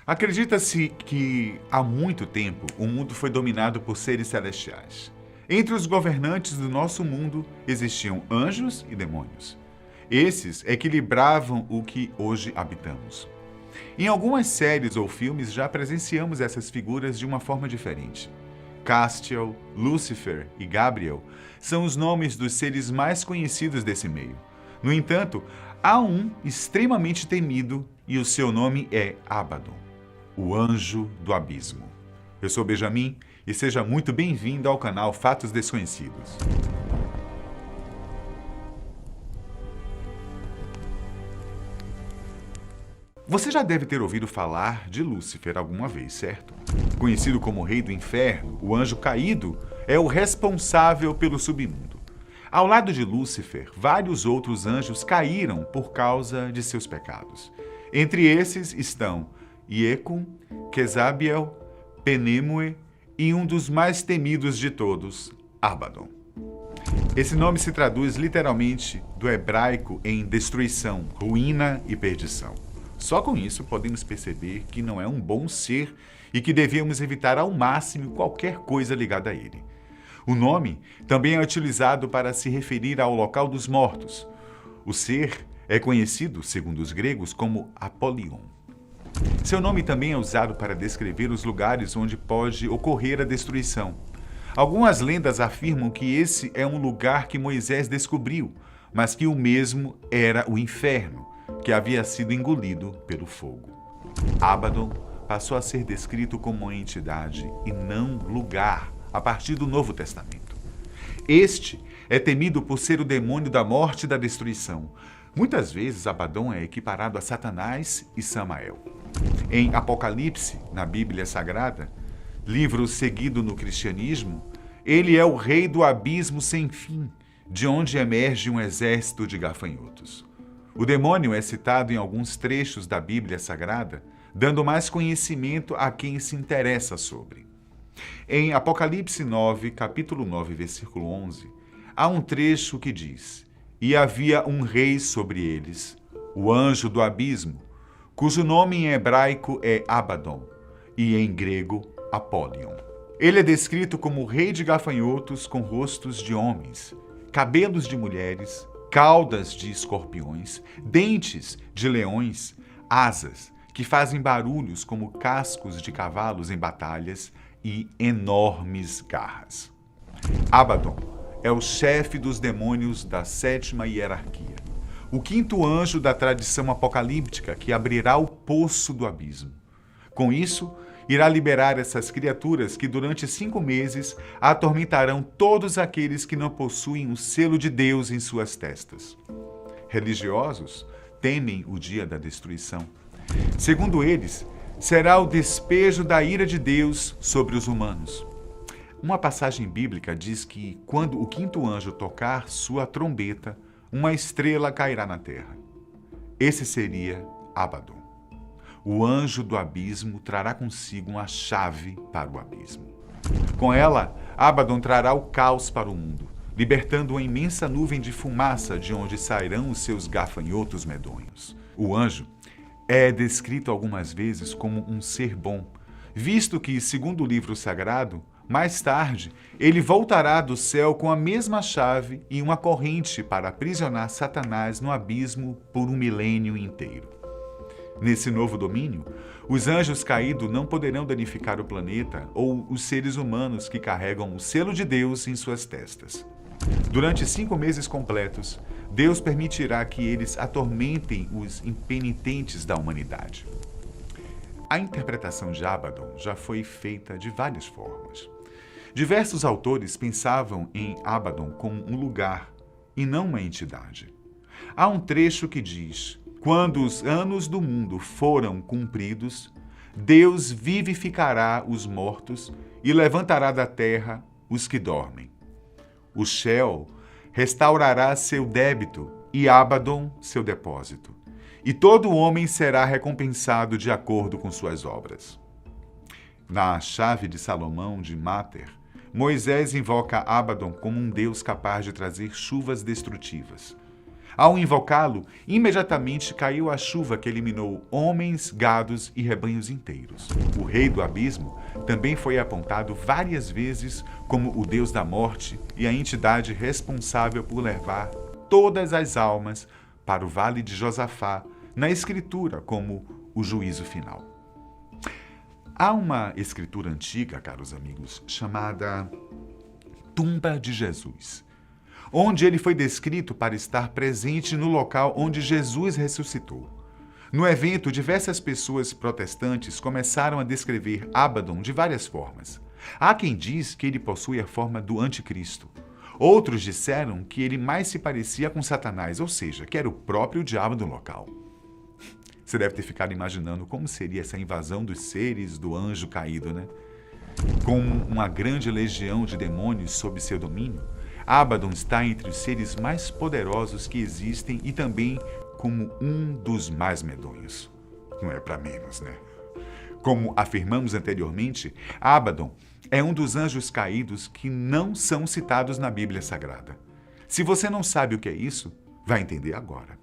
Acredita-se que há muito tempo o mundo foi dominado por seres celestiais. Entre os governantes do nosso mundo existiam anjos e demônios. Esses equilibravam o que hoje habitamos. Em algumas séries ou filmes já presenciamos essas figuras de uma forma diferente. Castiel, Lúcifer e Gabriel são os nomes dos seres mais conhecidos desse meio. No entanto, há um extremamente temido e o seu nome é Abaddon, o anjo do abismo. Eu sou Benjamin e seja muito bem-vindo ao canal Fatos Desconhecidos. Você já deve ter ouvido falar de Lúcifer alguma vez, certo? Conhecido como Rei do Inferno, o anjo caído é o responsável pelo submundo. Ao lado de Lúcifer, vários outros anjos caíram por causa de seus pecados. Entre esses estão Iecum, Quezabiel, Penemue e um dos mais temidos de todos, Abaddon. Esse nome se traduz literalmente do hebraico em destruição, ruína e perdição. Só com isso podemos perceber que não é um bom ser e que devíamos evitar ao máximo qualquer coisa ligada a ele. O nome também é utilizado para se referir ao local dos mortos. O ser é conhecido, segundo os gregos, como Apolion. Seu nome também é usado para descrever os lugares onde pode ocorrer a destruição. Algumas lendas afirmam que esse é um lugar que Moisés descobriu, mas que o mesmo era o inferno, que havia sido engolido pelo fogo. Abaddon passou a ser descrito como uma entidade e não lugar a partir do Novo Testamento. Este é temido por ser o demônio da morte e da destruição. Muitas vezes Abaddon é equiparado a Satanás e Samael. Em Apocalipse, na Bíblia Sagrada, livro seguido no cristianismo, ele é o rei do abismo sem fim, de onde emerge um exército de gafanhotos. O demônio é citado em alguns trechos da Bíblia Sagrada, dando mais conhecimento a quem se interessa sobre. Em Apocalipse 9, capítulo 9, versículo 11, há um trecho que diz: "E havia um rei sobre eles, o anjo do abismo, cujo nome em hebraico é Abaddon e em grego Apolion. Ele é descrito como rei de gafanhotos com rostos de homens, cabelos de mulheres, caudas de escorpiões, dentes de leões, asas que fazem barulhos como cascos de cavalos em batalhas e enormes garras." Abaddon é o chefe dos demônios da sétima hierarquia, o quinto anjo da tradição apocalíptica que abrirá o poço do abismo. Com isso, irá liberar essas criaturas que durante 5 meses atormentarão todos aqueles que não possuem o selo de Deus em suas testas. Religiosos temem o dia da destruição. Segundo eles, será o despejo da ira de Deus sobre os humanos. Uma passagem bíblica diz que, quando o quinto anjo tocar sua trombeta, uma estrela cairá na terra. Esse seria Abaddon. O anjo do abismo trará consigo uma chave para o abismo. Com ela, Abaddon trará o caos para o mundo, libertando uma imensa nuvem de fumaça de onde sairão os seus gafanhotos medonhos. O anjo é descrito algumas vezes como um ser bom, visto que, segundo o livro sagrado, mais tarde, ele voltará do céu com a mesma chave e uma corrente para aprisionar Satanás no abismo por um milênio inteiro. Nesse novo domínio, os anjos caídos não poderão danificar o planeta ou os seres humanos que carregam o selo de Deus em suas testas. Durante 5 meses completos, Deus permitirá que eles atormentem os impenitentes da humanidade. A interpretação de Abaddon já foi feita de várias formas. Diversos autores pensavam em Abaddon como um lugar e não uma entidade. Há um trecho que diz: "Quando os anos do mundo foram cumpridos, Deus vivificará os mortos e levantará da terra os que dormem. O Sheol restaurará seu débito e Abaddon seu depósito, e todo homem será recompensado de acordo com suas obras." Na chave de Salomão de Máter, Moisés invoca Abaddon como um deus capaz de trazer chuvas destrutivas. Ao invocá-lo, imediatamente caiu a chuva que eliminou homens, gados e rebanhos inteiros. O rei do abismo também foi apontado várias vezes como o deus da morte e a entidade responsável por levar todas as almas para o vale de Josafá, na escritura como o juízo final. Há uma escritura antiga, caros amigos, chamada Tumba de Jesus, onde ele foi descrito para estar presente no local onde Jesus ressuscitou. No evento, diversas pessoas protestantes começaram a descrever Abaddon de várias formas. Há quem diz que ele possui a forma do anticristo. Outros disseram que ele mais se parecia com Satanás, ou seja, que era o próprio diabo do local. Você deve ter ficado imaginando como seria essa invasão dos seres do anjo caído, né? Com uma grande legião de demônios sob seu domínio, Abaddon está entre os seres mais poderosos que existem e também como um dos mais medonhos. Não é para menos, né? Como afirmamos anteriormente, Abaddon é um dos anjos caídos que não são citados na Bíblia Sagrada. Se você não sabe o que é isso, vai entender agora.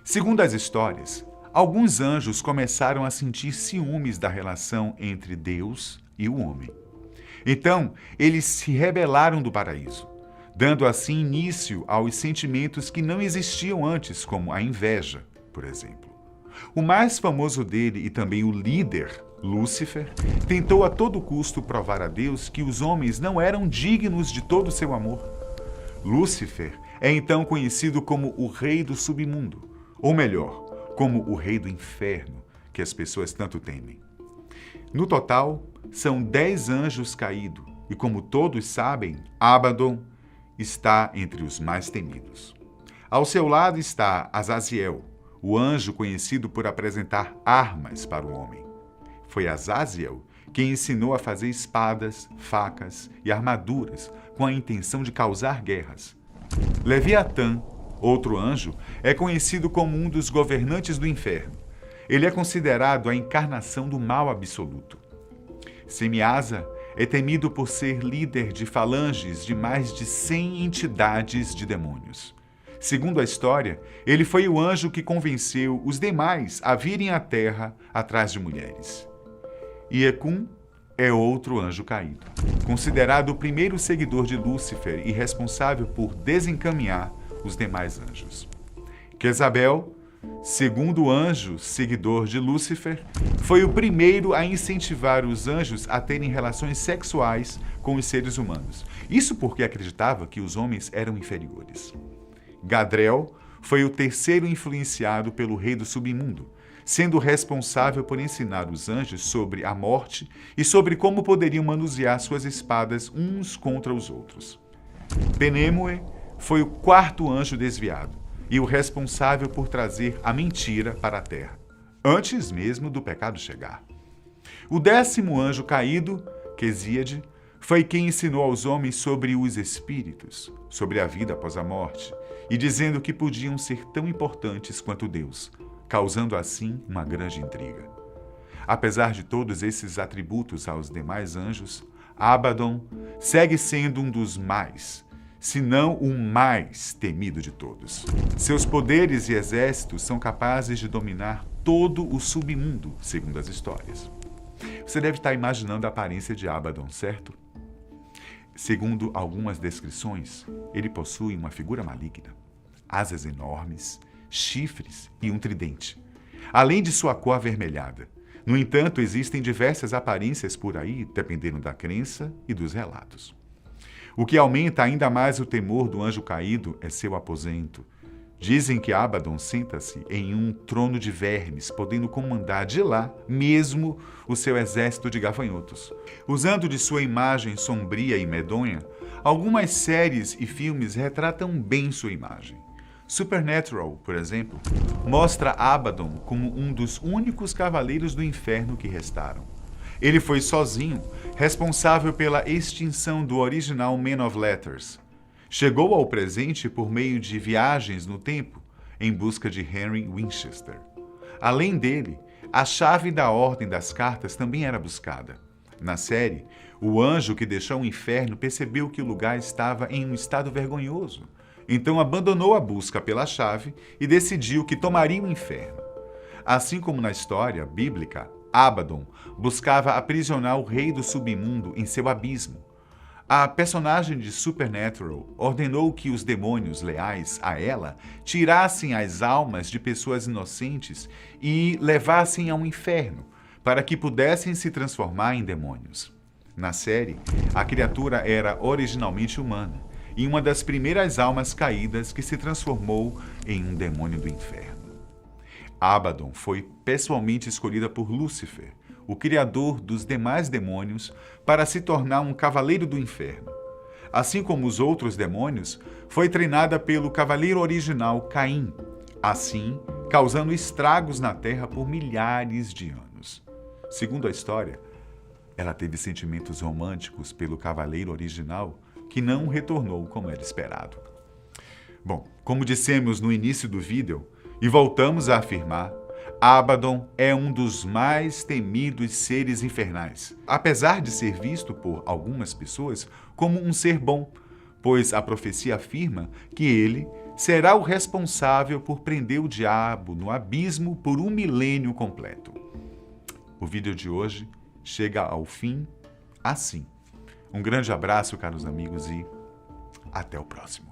Segundo as histórias, alguns anjos começaram a sentir ciúmes da relação entre Deus e o homem. Então, eles se rebelaram do paraíso, dando assim início aos sentimentos que não existiam antes, como a inveja, por exemplo. O mais famoso dele e também o líder, Lúcifer, tentou a todo custo provar a Deus que os homens não eram dignos de todo o seu amor. Lúcifer é então conhecido como o rei do submundo, ou melhor, como o rei do inferno, que as pessoas tanto temem. No total, são 10 anjos caídos, e como todos sabem, Abaddon está entre os mais temidos. Ao seu lado está Azaziel, o anjo conhecido por apresentar armas para o homem. Foi Azaziel quem ensinou a fazer espadas, facas e armaduras com a intenção de causar guerras. Leviatã, outro anjo, é conhecido como um dos governantes do inferno. Ele é considerado a encarnação do mal absoluto. Semiasa é temido por ser líder de falanges de mais de 100 entidades de demônios. Segundo a história, ele foi o anjo que convenceu os demais a virem à terra atrás de mulheres. Iecum é outro anjo caído, considerado o primeiro seguidor de Lúcifer e responsável por desencaminhar os demais anjos. Quezabel, segundo anjo seguidor de Lúcifer, foi o primeiro a incentivar os anjos a terem relações sexuais com os seres humanos. Isso porque acreditava que os homens eram inferiores. Gadriel foi o terceiro influenciado pelo rei do submundo, sendo responsável por ensinar os anjos sobre a morte e sobre como poderiam manusear suas espadas uns contra os outros. Penémoe foi o quarto anjo desviado e o responsável por trazer a mentira para a terra, antes mesmo do pecado chegar. O 10º anjo caído, Quezíade, foi quem ensinou aos homens sobre os espíritos, sobre a vida após a morte, e dizendo que podiam ser tão importantes quanto Deus, causando assim uma grande intriga. Apesar de todos esses atributos aos demais anjos, Abaddon segue sendo um dos mais, se não o mais temido de todos. Seus poderes e exércitos são capazes de dominar todo o submundo, segundo as histórias. Você deve estar imaginando a aparência de Abaddon, certo? Segundo algumas descrições, ele possui uma figura maligna, asas enormes, chifres e um tridente, além de sua cor avermelhada. No entanto, existem diversas aparências por aí, dependendo da crença e dos relatos. O que aumenta ainda mais o temor do anjo caído é seu aposento. Dizem que Abaddon senta-se em um trono de vermes, podendo comandar de lá mesmo o seu exército de gafanhotos. Usando de sua imagem sombria e medonha, algumas séries e filmes retratam bem sua imagem. Supernatural, por exemplo, mostra Abaddon como um dos únicos cavaleiros do inferno que restaram. Ele foi sozinho responsável pela extinção do original Man of Letters. Chegou ao presente por meio de viagens no tempo em busca de Henry Winchester. Além dele, a chave da Ordem das Cartas também era buscada. Na série, o anjo que deixou o inferno percebeu que o lugar estava em um estado vergonhoso Então abandonou a busca pela chave e decidiu que tomaria o inferno. Assim como na história bíblica, Abaddon buscava aprisionar o rei do submundo em seu abismo. A personagem de Supernatural ordenou que os demônios leais a ela tirassem as almas de pessoas inocentes e levassem ao inferno, para que pudessem se transformar em demônios. Na série, a criatura era originalmente humana e uma das primeiras almas caídas que se transformou em um demônio do inferno. Abaddon foi pessoalmente escolhida por Lúcifer, o criador dos demais demônios, para se tornar um cavaleiro do inferno. Assim como os outros demônios, foi treinada pelo cavaleiro original Caim, assim causando estragos na Terra por milhares de anos. Segundo a história, ela teve sentimentos românticos pelo cavaleiro original, que não retornou como era esperado. Bom, como dissemos no início do vídeo, e voltamos a afirmar, Abaddon é um dos mais temidos seres infernais, apesar de ser visto por algumas pessoas como um ser bom, pois a profecia afirma que ele será o responsável por prender o diabo no abismo por 1 milênio completo. O vídeo de hoje chega ao fim assim. Um grande abraço, caros amigos, e até o próximo.